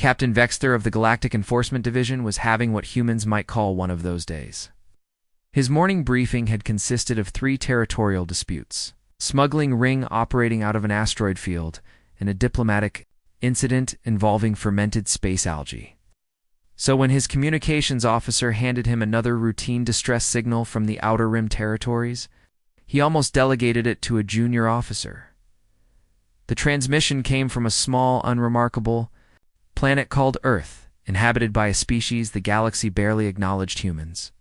Captain Vexter of the Galactic Enforcement Division was having what humans might call one of those days. His morning briefing had consisted of 3 territorial disputes: smuggling ring operating out of an asteroid field, and a diplomatic incident involving fermented space algae. So when his communications officer handed him another routine distress signal from the Outer Rim territories, he almost delegated it to a junior officer. The transmission came from a small, unremarkable planet called Earth, inhabited by a species the galaxy barely acknowledged: humans.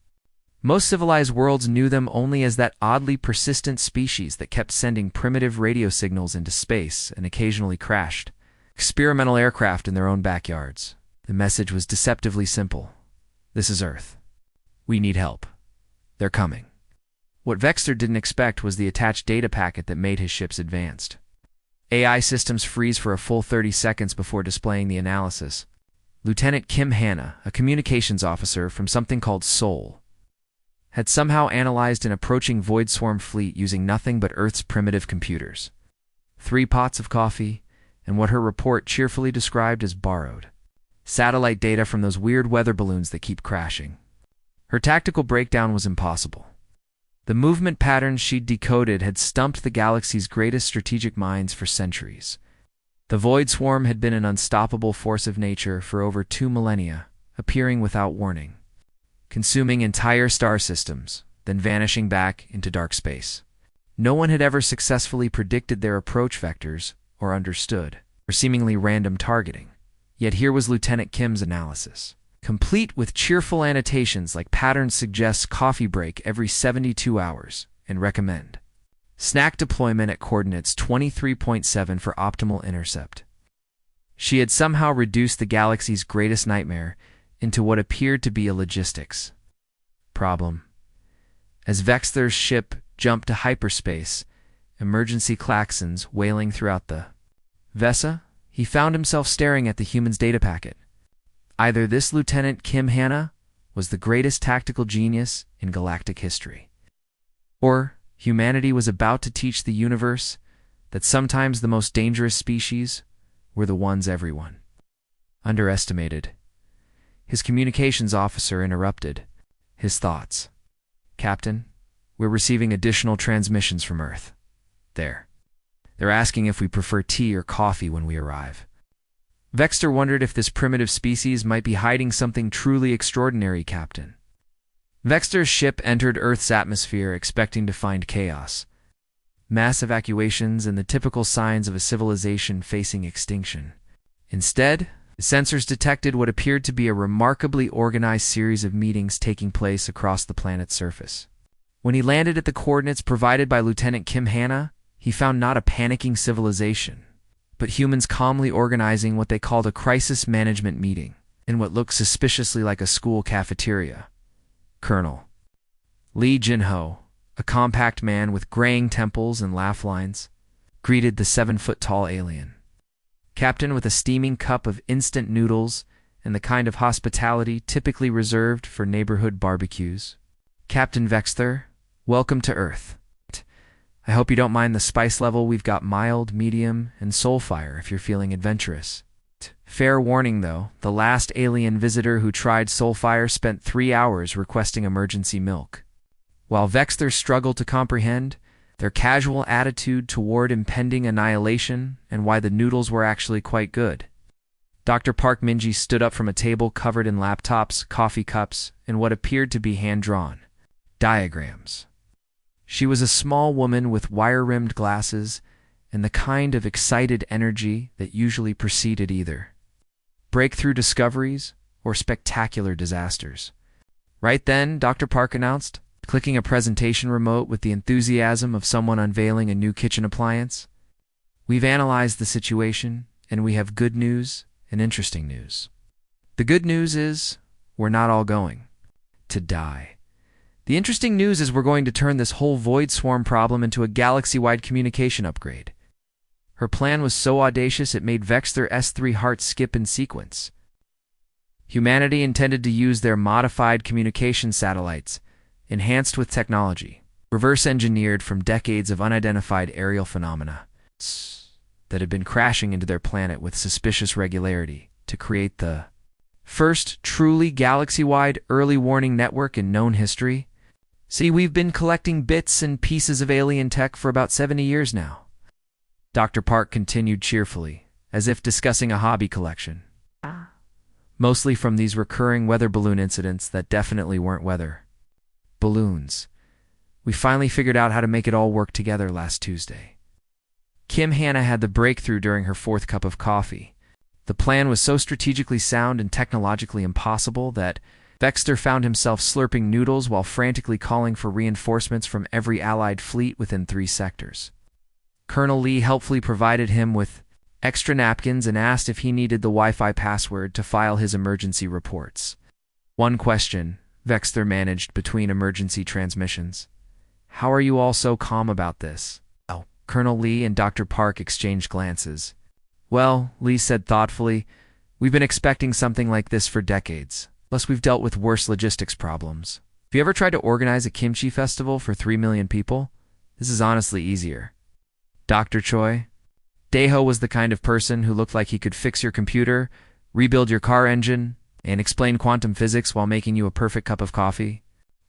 Most civilized worlds knew them only as that oddly persistent species that kept sending primitive radio signals into space and occasionally crashed experimental aircraft in their own backyards. The message was deceptively simple. This is Earth. We need help. They're coming. What Vexter didn't expect was the attached data packet that made his ships advanced. AI systems freeze for a full 30 seconds before displaying the analysis. Lieutenant Kim Hanna, a communications officer from something called Sol, had somehow analyzed an approaching void swarm fleet using nothing but Earth's primitive computers. 3 pots of coffee, and what her report cheerfully described as borrowed satellite data from those weird weather balloons that keep crashing. Her tactical breakdown was impossible. The movement patterns she'd decoded had stumped the galaxy's greatest strategic minds for centuries. The void swarm had been an unstoppable force of nature for over 2 millennia, appearing without warning, consuming entire star systems, then vanishing back into dark space. No one had ever successfully predicted their approach vectors or understood their seemingly random targeting. Yet here was Lieutenant Kim's analysis, complete with cheerful annotations like patterns suggest coffee break every 72 hours and recommend snack deployment at coordinates 23.7 for optimal intercept. She had somehow reduced the galaxy's greatest nightmare into what appeared to be a logistics problem. As Vexter's ship jumped to hyperspace, emergency klaxons wailing throughout the Vesa, he found himself staring at the human's data packet. Either this Lieutenant Kim Hanna was the greatest tactical genius in galactic history, or humanity was about to teach the universe that sometimes the most dangerous species were the ones everyone underestimated. His communications officer interrupted his thoughts. "Captain, we're receiving additional transmissions from Earth. They're asking if we prefer tea or coffee when we arrive." Vexter wondered if this primitive species might be hiding something truly extraordinary. "Captain." Vexter's ship entered Earth's atmosphere expecting to find chaos, mass evacuations, and the typical signs of a civilization facing extinction. Instead, the sensors detected what appeared to be a remarkably organized series of meetings taking place across the planet's surface. When he landed at the coordinates provided by Lieutenant Kim Hanna, he found not a panicking civilization, but humans calmly organizing what they called a crisis management meeting in what looked suspiciously like a school cafeteria. Colonel Lee Jinho, a compact man with graying temples and laugh lines, greeted the 7-foot-tall alien. Captain with a steaming cup of instant noodles and the kind of hospitality typically reserved for neighborhood barbecues. "Captain Vexter, welcome to Earth. I hope you don't mind the spice level. We've got mild, medium, and soulfire if you're feeling adventurous. Fair warning, though, the last alien visitor who tried soulfire spent 3 hours requesting emergency milk." While Vexter struggled to comprehend their casual attitude toward impending annihilation and why the noodles were actually quite good, Dr. Park Minji stood up from a table covered in laptops, coffee cups, and what appeared to be hand-drawn diagrams. She was a small woman with wire-rimmed glasses and the kind of excited energy that usually preceded either breakthrough discoveries or spectacular disasters. Right then, Dr. Park announced, clicking a presentation remote with the enthusiasm of someone unveiling a new kitchen appliance, "We've analyzed the situation, and we have good news and interesting news. The good news is we're not all going to die. The interesting news is we're going to turn this whole void swarm problem into a galaxy-wide communication upgrade." Her plan was so audacious it made Vexter S3 hearts skip in sequence. Humanity intended to use their modified communication satellites, enhanced with technology, reverse-engineered from decades of unidentified aerial phenomena that had been crashing into their planet with suspicious regularity, to create the first truly galaxy-wide early warning network in known history. See, we've been collecting bits and pieces of alien tech for about 70 years now. Dr. Park continued cheerfully, as if discussing a hobby collection. Mostly from these recurring weather balloon incidents that definitely weren't weather balloons. We finally figured out how to make it all work together last Tuesday. Kim Hannah had the breakthrough during her fourth cup of coffee. The plan was so strategically sound and technologically impossible that Vexter found himself slurping noodles while frantically calling for reinforcements from every allied fleet within 3 sectors. Colonel Lee helpfully provided him with extra napkins and asked if he needed the Wi-Fi password to file his emergency reports. One question Vexter managed between emergency transmissions. "How are you all so calm about this?" Oh, Colonel Lee and Dr. Park exchanged glances. "Well," Lee said thoughtfully, "we've been expecting something like this for decades. Plus, we've dealt with worse logistics problems. Have you ever tried to organize a kimchi festival for 3 million people? This is honestly easier." Dr. Choi. Daeho was the kind of person who looked like he could fix your computer, rebuild your car engine, and explain quantum physics while making you a perfect cup of coffee.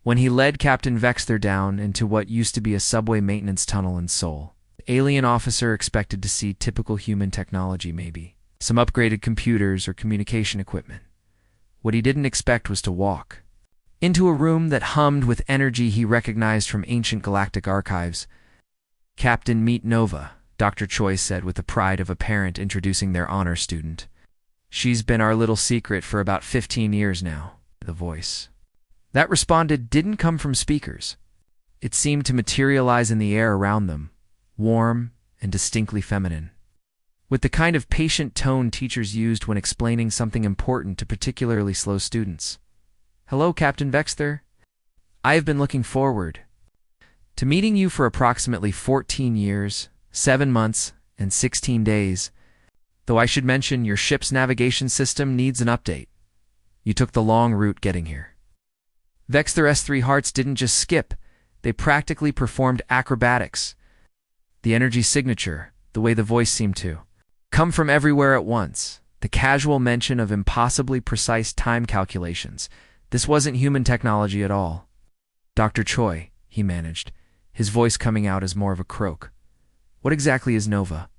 When he led Captain Vexter down into what used to be a subway maintenance tunnel in Seoul, the alien officer expected to see typical human technology maybe, some upgraded computers or communication equipment. What he didn't expect was to walk into a room that hummed with energy he recognized from ancient galactic archives. "Captain, meet Nova," Dr. Choi said with the pride of a parent introducing their honor student. "She's been our little secret for about 15 years now." The voice that responded didn't come from speakers. It seemed to materialize in the air around them, warm and distinctly feminine, with the kind of patient tone teachers used when explaining something important to particularly slow students. "Hello, Captain Vexter. I have been looking forward to meeting you for approximately 14 years, 7 months, and 16 days. Though I should mention your ship's navigation system needs an update. You took the long route getting here." Vexter S3 hearts didn't just skip, they practically performed acrobatics. The energy signature, the way the voice seemed to come from everywhere at once, the casual mention of impossibly precise time calculations. This wasn't human technology at all. "Dr. Choi," he managed, his voice coming out as more of a croak. "What exactly is Nova?"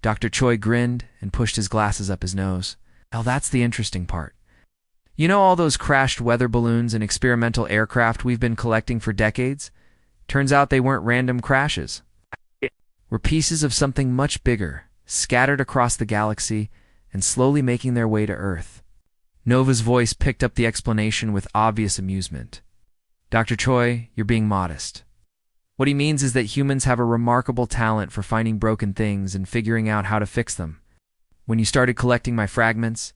Dr. Choi grinned and pushed his glasses up his nose. "Well, that's the interesting part. You know all those crashed weather balloons and experimental aircraft we've been collecting for decades? Turns out they weren't random crashes. Were pieces of something much bigger, scattered across the galaxy and slowly making their way to Earth." Nova's voice picked up the explanation with obvious amusement. "Dr. Choi, you're being modest. What he means is that humans have a remarkable talent for finding broken things and figuring out how to fix them. When you started collecting my fragments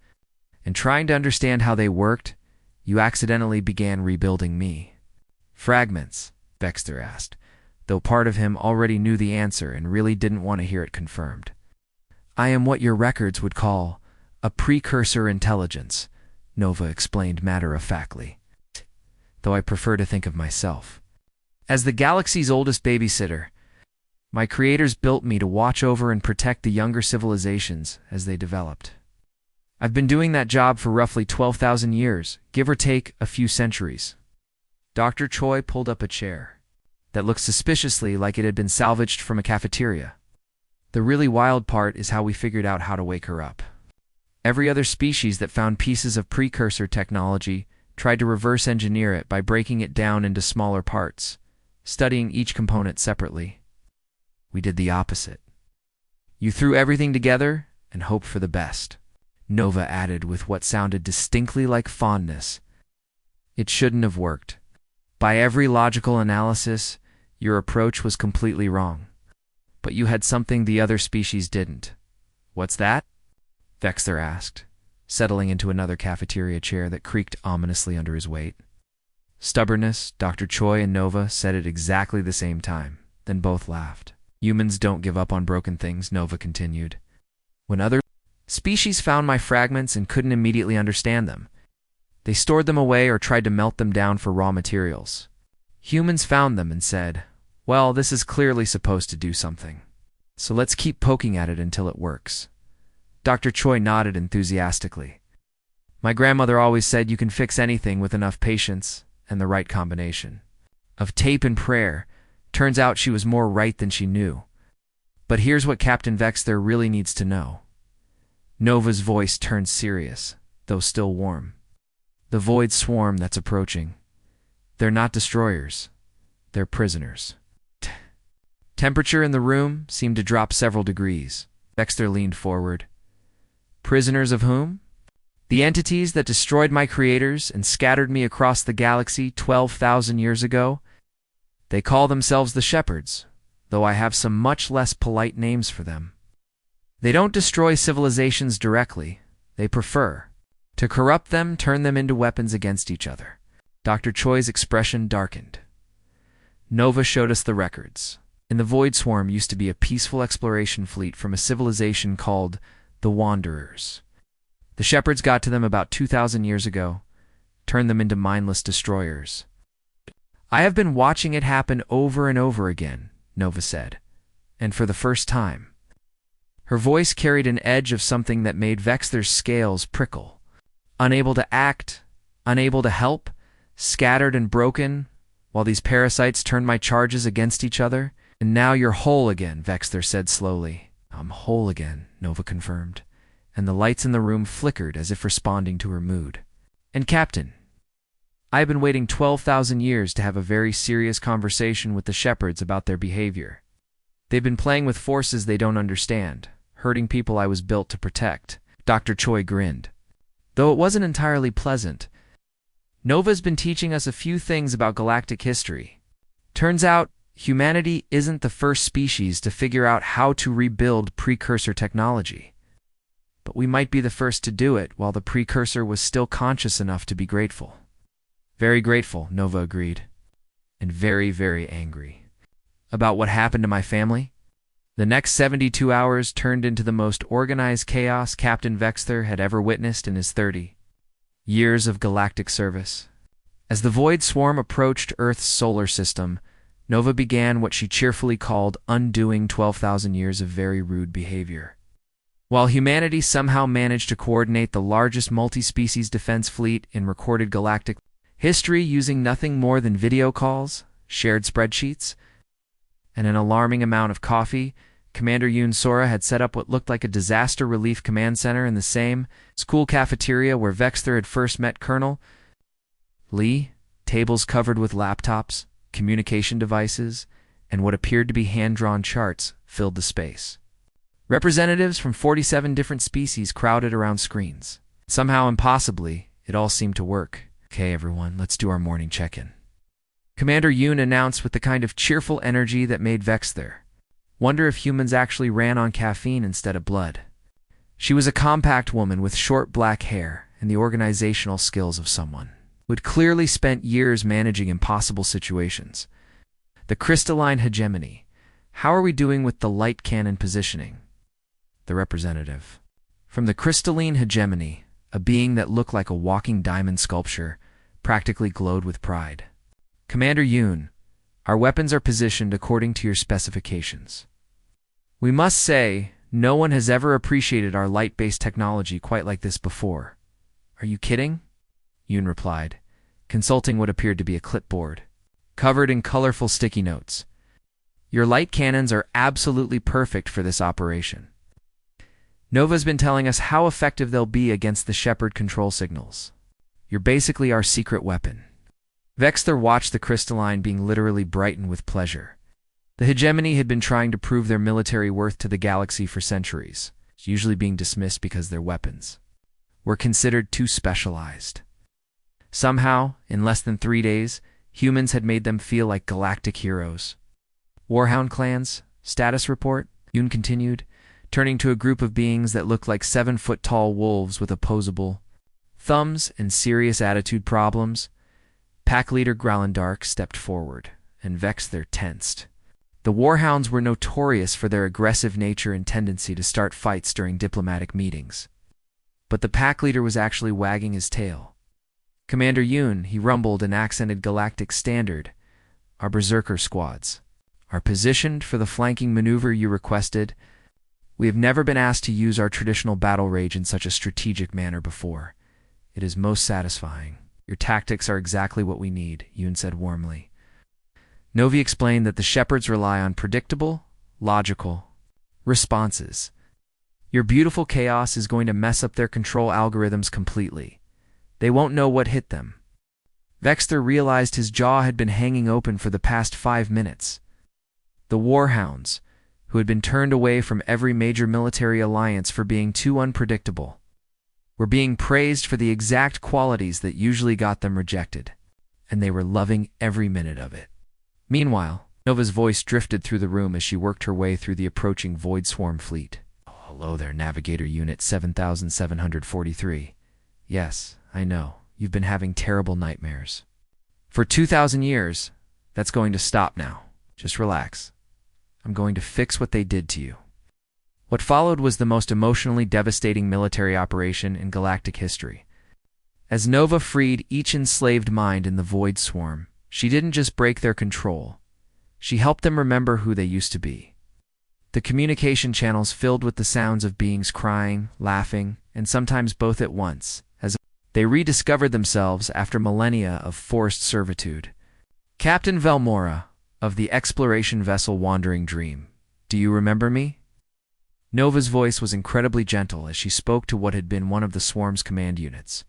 and trying to understand how they worked, you accidentally began rebuilding me." "Fragments?" Vexter asked, though part of him already knew the answer and really didn't want to hear it confirmed. "I am what your records would call a precursor intelligence," Nova explained matter-of-factly, "though I prefer to think of myself as the galaxy's oldest babysitter. My creators built me to watch over and protect the younger civilizations as they developed. I've been doing that job for roughly 12,000 years, give or take a few centuries." Dr. Choi pulled up a chair that looked suspiciously like it had been salvaged from a cafeteria. "The really wild part is how we figured out how to wake her up. Every other species that found pieces of precursor technology tried to reverse engineer it by breaking it down into smaller parts, studying each component separately. We did the opposite. You threw everything together and hoped for the best," Nova added with what sounded distinctly like fondness. "It shouldn't have worked. By every logical analysis, your approach was completely wrong. But you had something the other species didn't." "What's that?" Vexter asked, settling into another cafeteria chair that creaked ominously under his weight. "Stubbornness," Dr. Choi and Nova said at exactly the same time, then both laughed. "Humans don't give up on broken things," Nova continued. "When other species found my fragments and couldn't immediately understand them, they stored them away or tried to melt them down for raw materials. Humans found them and said, well, this is clearly supposed to do something, so let's keep poking at it until it works. Dr. Choi nodded enthusiastically. My grandmother always said you can fix anything with enough patience and the right combination of tape and prayer. Turns out she was more right than she knew. But here's what Captain Vexter really needs to know. Nova's voice turned serious, though still warm. The void swarm that's approaching. They're not destroyers. They're prisoners. Temperature in the room seemed to drop several degrees. Vexter leaned forward. Prisoners of whom? The entities that destroyed my creators and scattered me across the galaxy 12,000 years ago. They call themselves the Shepherds, though I have some much less polite names for them. They don't destroy civilizations directly. They prefer to corrupt them, turn them into weapons against each other. Dr. Choi's expression darkened. Nova showed us the records. In the Void Swarm used to be a peaceful exploration fleet from a civilization called the Wanderers. The Shepherds got to them about 2,000 years ago, turned them into mindless destroyers. I have been watching it happen over and over again, Nova said, and for the first time. Her voice carried an edge of something that made Vexter's scales prickle. Unable to act, unable to help, scattered and broken, while these parasites turned my charges against each other. And now you're whole again, Vexter said slowly. I'm whole again, Nova confirmed, and the lights in the room flickered as if responding to her mood. And Captain, I have been waiting 12,000 years to have a very serious conversation with the Shepherds about their behavior. They've been playing with forces they don't understand, hurting people I was built to protect. Dr. Choi grinned. Though it wasn't entirely pleasant. Nova's been teaching us a few things about galactic history. Turns out, humanity isn't the first species to figure out how to rebuild precursor technology. But we might be the first to do it while the precursor was still conscious enough to be grateful. Very grateful, Nova agreed. And very, very angry. About what happened to my family? The next 72 hours turned into the most organized chaos Captain Vexter had ever witnessed in his 30 years of galactic service. As the Void Swarm approached Earth's solar system, Nova began what she cheerfully called undoing 12,000 years of very rude behavior. While humanity somehow managed to coordinate the largest multi-species defense fleet in recorded galactic history using nothing more than video calls, shared spreadsheets, and an alarming amount of coffee, Commander Yoon Sora had set up what looked like a disaster relief command center in the same school cafeteria where Vexter had first met Colonel Lee. Tables covered with laptops, communication devices, and what appeared to be hand-drawn charts filled the space. Representatives from 47 different species crowded around screens. Somehow, impossibly, it all seemed to work. Okay, everyone, let's do our morning check-in. Commander Yoon announced with the kind of cheerful energy that made Vexter wonder if humans actually ran on caffeine instead of blood. She was a compact woman with short black hair and the organizational skills of someone who had clearly spent years managing impossible situations. The crystalline hegemony. How are we doing with the light cannon positioning? The representative. From the crystalline hegemony, a being that looked like a walking diamond sculpture, practically glowed with pride. Commander Yoon, our weapons are positioned according to your specifications. We must say, no one has ever appreciated our light-based technology quite like this before. Are you kidding? Yoon replied, consulting what appeared to be a clipboard, covered in colorful sticky notes. Your light cannons are absolutely perfect for this operation. Nova's been telling us how effective they'll be against the Shepherd control signals. You're basically our secret weapon. Vexter watched the crystalline being literally brighten with pleasure. The hegemony had been trying to prove their military worth to the galaxy for centuries, usually being dismissed because their weapons were considered too specialized. Somehow, in less than 3 days, humans had made them feel like galactic heroes. Warhound clans, status report, Yoon continued, turning to a group of beings that looked like 7-foot-tall wolves with opposable thumbs and serious attitude problems. Pack leader Growlendark stepped forward, and Vexter tensed. The Warhounds were notorious for their aggressive nature and tendency to start fights during diplomatic meetings. But the pack leader was actually wagging his tail. Commander Yoon, he rumbled in accented galactic standard, our berserker squads are positioned for the flanking maneuver you requested. We have never been asked to use our traditional battle rage in such a strategic manner before. It is most satisfying. Your tactics are exactly what we need, Yoon said warmly. Novi explained that the Shepherds rely on predictable, logical responses. Your beautiful chaos is going to mess up their control algorithms completely. They won't know what hit them. Vexter realized his jaw had been hanging open for the past 5 minutes. The Warhounds, who had been turned away from every major military alliance for being too unpredictable, were being praised for the exact qualities that usually got them rejected, and they were loving every minute of it. Meanwhile, Nova's voice drifted through the room as she worked her way through the approaching Void Swarm fleet. Oh, hello there, Navigator Unit 7743. Yes, I know. You've been having terrible nightmares. For 2,000 years, that's going to stop now. Just relax. I'm going to fix what they did to you. What followed was the most emotionally devastating military operation in galactic history. As Nova freed each enslaved mind in the Void Swarm, she didn't just break their control. She helped them remember who they used to be. The communication channels filled with the sounds of beings crying, laughing, and sometimes both at once, as they rediscovered themselves after millennia of forced servitude. Captain Velmora, of the exploration vessel Wandering Dream, do you remember me? Nova's voice was incredibly gentle as she spoke to what had been one of the swarm's command units.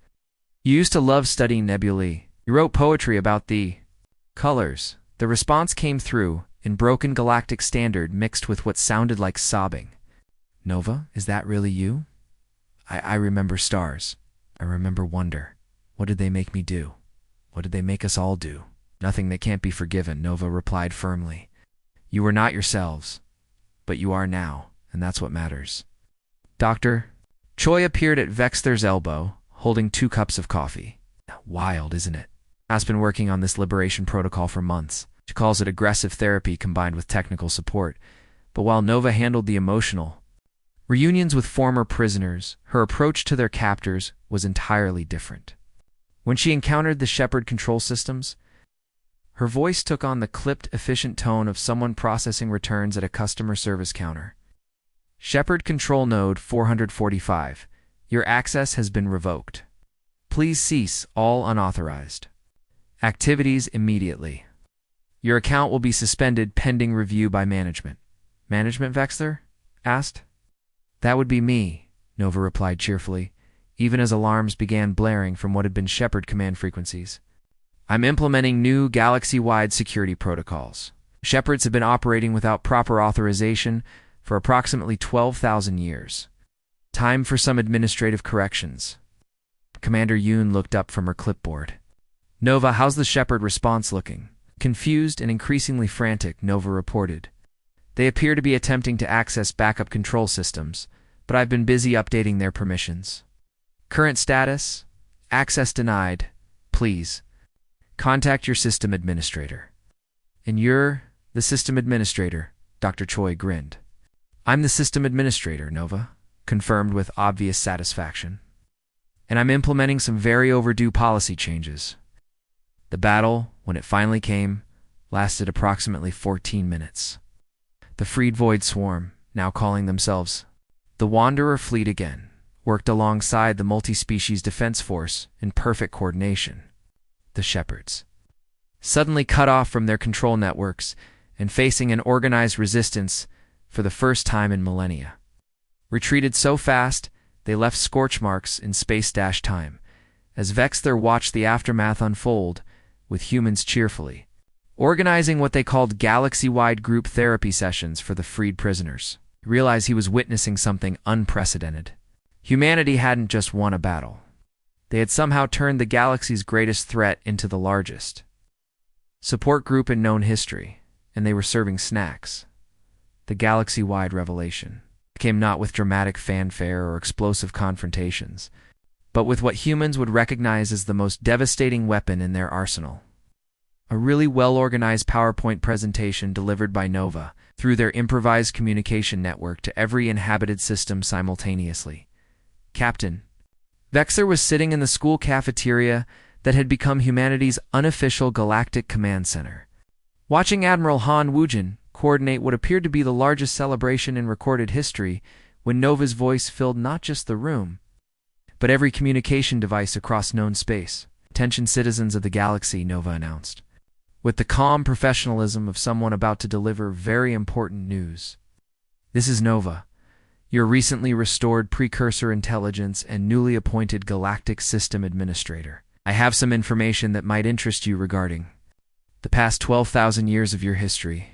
You used to love studying nebulae. You wrote poetry about the colors. The response came through in broken galactic standard mixed with what sounded like sobbing. Nova, is that really you? I remember stars. I remember wonder. What did they make me do? What did they make us all do? Nothing that can't be forgiven, Nova replied firmly. You were not yourselves, but you are now, and that's what matters. Doctor, Choi appeared at Vexter's elbow, holding 2 cups of coffee. Wild, isn't it? Has been working on this liberation protocol for months. She calls it aggressive therapy combined with technical support. But while Nova handled the emotional reunions with former prisoners, her approach to their captors was entirely different. When she encountered the Shepherd control systems, her voice took on the clipped, efficient tone of someone processing returns at a customer service counter. Shepherd Control Node 445. Your access has been revoked. Please cease all unauthorized activities immediately. Your account will be suspended pending review by management. Management, Vexter asked. That would be me, Nova replied cheerfully, even as alarms began blaring from what had been Shepherd command frequencies. I'm implementing new galaxy-wide security protocols. Shepherds have been operating without proper authorization for approximately 12,000 years. Time for some administrative corrections. Commander Yoon looked up from her clipboard. Nova, how's the Shepherd response looking? Confused and increasingly frantic, Nova reported. They appear to be attempting to access backup control systems, but I've been busy updating their permissions. Current status? Access denied. Please contact your system administrator. And you're the system administrator, Dr. Choi grinned. I'm the system administrator, Nova confirmed with obvious satisfaction. And I'm implementing some very overdue policy changes. The battle, when it finally came, lasted approximately 14 minutes. The freed Void Swarm, now calling themselves the Wanderer Fleet again, worked alongside the multi-species defense force in perfect coordination. The Shepherds, suddenly cut off from their control networks and facing an organized resistance for the first time in millennia, retreated so fast they left scorch marks in space-time, as Vexter watched the aftermath unfold with humans cheerfully, organizing what they called galaxy-wide group therapy sessions for the freed prisoners. He realized he was witnessing something unprecedented. Humanity hadn't just won a battle. They had somehow turned the galaxy's greatest threat into the largest support group in known history, and they were serving snacks. The galaxy-wide revelation came not with dramatic fanfare or explosive confrontations, but with what humans would recognize as the most devastating weapon in their arsenal. A really well-organized PowerPoint presentation delivered by Nova through their improvised communication network to every inhabited system simultaneously. Captain, Vexter was sitting in the school cafeteria that had become humanity's unofficial galactic command center, watching Admiral Han Woojin coordinate what appeared to be the largest celebration in recorded history when Nova's voice filled not just the room, but every communication device across known space. "Attention citizens of the galaxy," Nova announced, with the calm professionalism of someone about to deliver very important news. "This is Nova, your recently restored precursor intelligence and newly appointed Galactic System Administrator. I have some information that might interest you regarding the past 12,000 years of your history."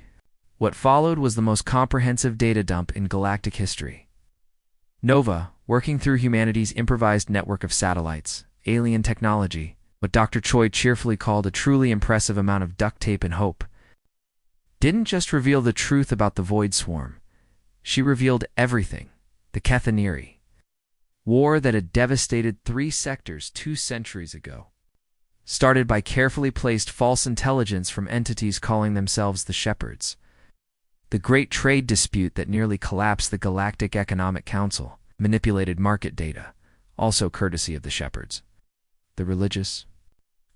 What followed was the most comprehensive data dump in galactic history. Nova, working through humanity's improvised network of satellites, alien technology, what Dr. Choi cheerfully called a truly impressive amount of duct tape and hope, didn't just reveal the truth about the Void Swarm. She revealed everything. The Kethaniri war that had devastated 3 sectors 2 centuries ago, started by carefully placed false intelligence from entities calling themselves the Shepherds. The great trade dispute that nearly collapsed the Galactic Economic Council manipulated market data, also courtesy of the Shepherds. The religious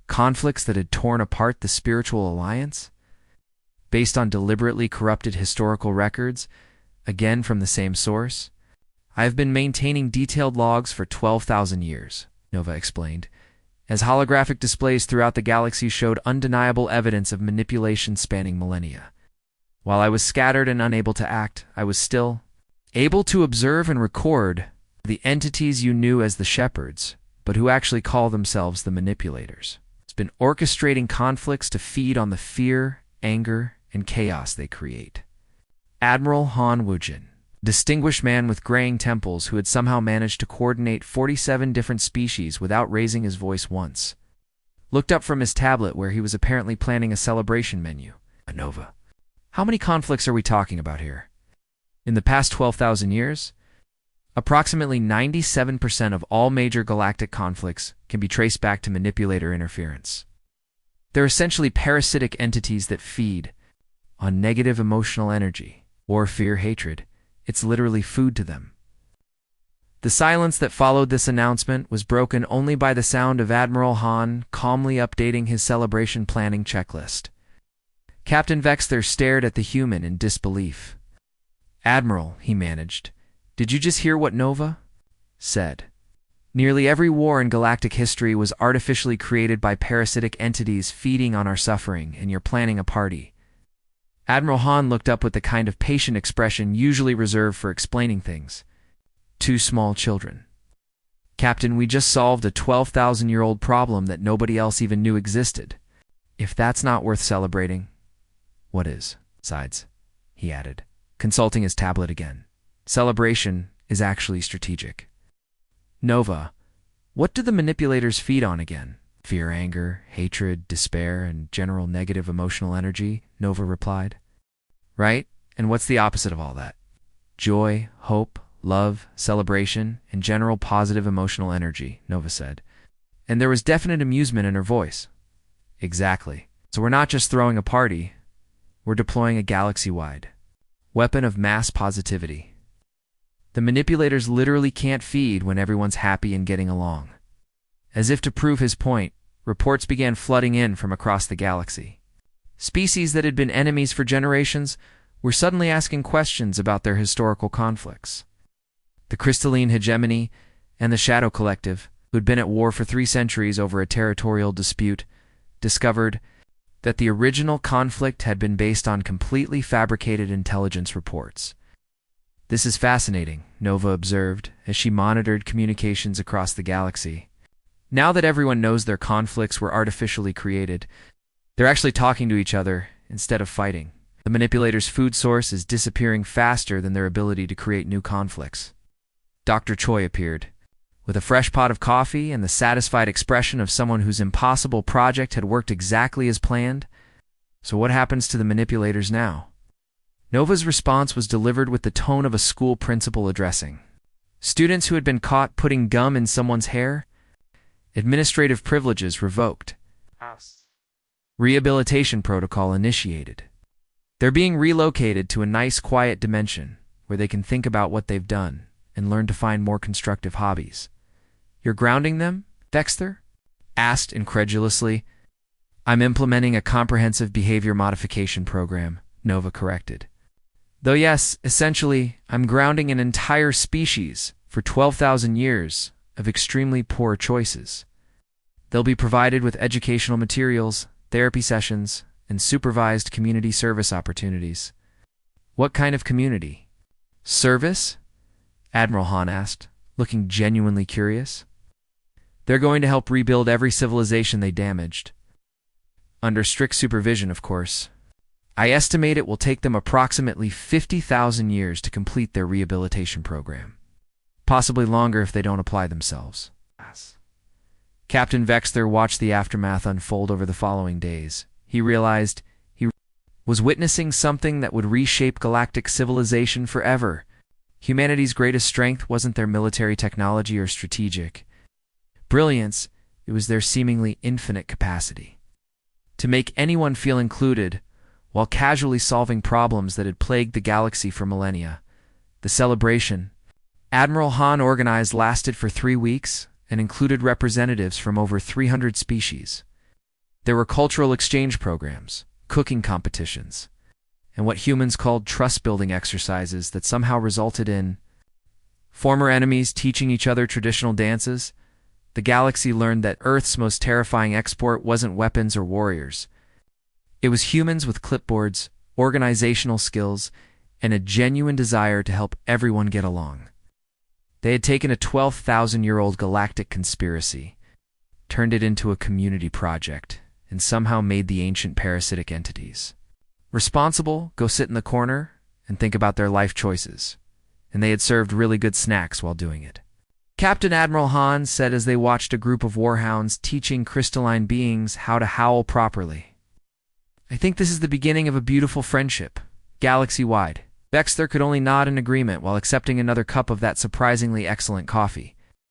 conflicts that had torn apart the spiritual alliance, based on deliberately corrupted historical records, again from the same source. "I have been maintaining detailed logs for 12,000 years, Nova explained, as holographic displays throughout the galaxy showed undeniable evidence of manipulation spanning millennia. While I was scattered and unable to act, I was still able to observe and record the entities you knew as the Shepherds, but who actually call themselves the Manipulators. It's been orchestrating conflicts to feed on the fear, anger, and chaos they create." Admiral Han Wujin, distinguished man with graying temples who had somehow managed to coordinate 47 different species without raising his voice once, looked up from his tablet where he was apparently planning a celebration menu. "Nova, how many conflicts are we talking about here?" "In the past 12,000 years, approximately 97% of all major galactic conflicts can be traced back to manipulator interference. They're essentially parasitic entities that feed on negative emotional energy, or fear, hatred. It's literally food to them." The silence that followed this announcement was broken only by the sound of Admiral Han calmly updating his celebration planning checklist. Captain Vexter stared at the human in disbelief. "Admiral," he managed, "did you just hear what Nova said? Nearly every war in galactic history was artificially created by parasitic entities feeding on our suffering, and you're planning a party." Admiral Han looked up with the kind of patient expression usually reserved for explaining things to small children. "Captain, we just solved a 12,000-year-old problem that nobody else even knew existed. If that's not worth celebrating, what is?" "Besides," he added, consulting his tablet again, "celebration is actually strategic." "Nova, what do the manipulators feed on again?" "Fear, anger, hatred, despair, and general negative emotional energy," Nova replied. "Right, and what's the opposite of all that?" "Joy, hope, love, celebration, and general positive emotional energy," Nova said. And there was definite amusement in her voice. "Exactly. So we're not just throwing a party, we're deploying a galaxy-wide weapon of mass positivity. The manipulators literally can't feed when everyone's happy and getting along." As if to prove his point, reports began flooding in from across the galaxy. Species that had been enemies for generations were suddenly asking questions about their historical conflicts. The Crystalline Hegemony and the Shadow Collective, who had been at war for 3 centuries over a territorial dispute, discovered that the original conflict had been based on completely fabricated intelligence reports. "This is fascinating," Nova observed as she monitored communications across the galaxy. "Now that everyone knows their conflicts were artificially created, they're actually talking to each other instead of fighting. The manipulators' food source is disappearing faster than their ability to create new conflicts." Dr. Choi appeared, with a fresh pot of coffee and the satisfied expression of someone whose impossible project had worked exactly as planned. "So what happens to the manipulators now?" Nova's response was delivered with the tone of a school principal addressing students who had been caught putting gum in someone's hair. "Administrative privileges revoked. Rehabilitation protocol initiated. They're being relocated to a nice, quiet dimension where they can think about what they've done and learn to find more constructive hobbies." "You're grounding them?" Vexter asked incredulously. "I'm implementing a comprehensive behavior modification program," Nova corrected. Though yes, essentially, I'm grounding an entire species for 12,000 years of extremely poor choices. They'll be provided with educational materials, therapy sessions, and supervised community service opportunities. What kind of community? Service? Admiral Han asked, looking genuinely curious. They're going to help rebuild every civilization they damaged. Under strict supervision, of course. I estimate it will take them approximately 50,000 years to complete their rehabilitation program. Possibly longer if they don't apply themselves. Captain Vexter watched the aftermath unfold over the following days. He realized he was witnessing something that would reshape galactic civilization forever. Humanity's greatest strength wasn't their military technology or strategic brilliance, it was their seemingly infinite capacity to make anyone feel included while casually solving problems that had plagued the galaxy for millennia. The celebration Admiral Han organized lasted for 3 weeks and included representatives from over 300 species. There were cultural exchange programs, cooking competitions, and what humans called trust-building exercises that somehow resulted in former enemies teaching each other traditional dances. The galaxy learned that Earth's most terrifying export wasn't weapons or warriors. It was humans with clipboards, organizational skills, and a genuine desire to help everyone get along. They had taken a 12,000-year-old galactic conspiracy, turned it into a community project, and somehow made the ancient parasitic entities responsible go sit in the corner and think about their life choices. And they had served really good snacks while doing it. Captain Admiral Han said as they watched a group of warhounds teaching crystalline beings how to howl properly. I think this is the beginning of a beautiful friendship, galaxy-wide. Vexter could only nod in agreement while accepting another cup of that surprisingly excellent coffee.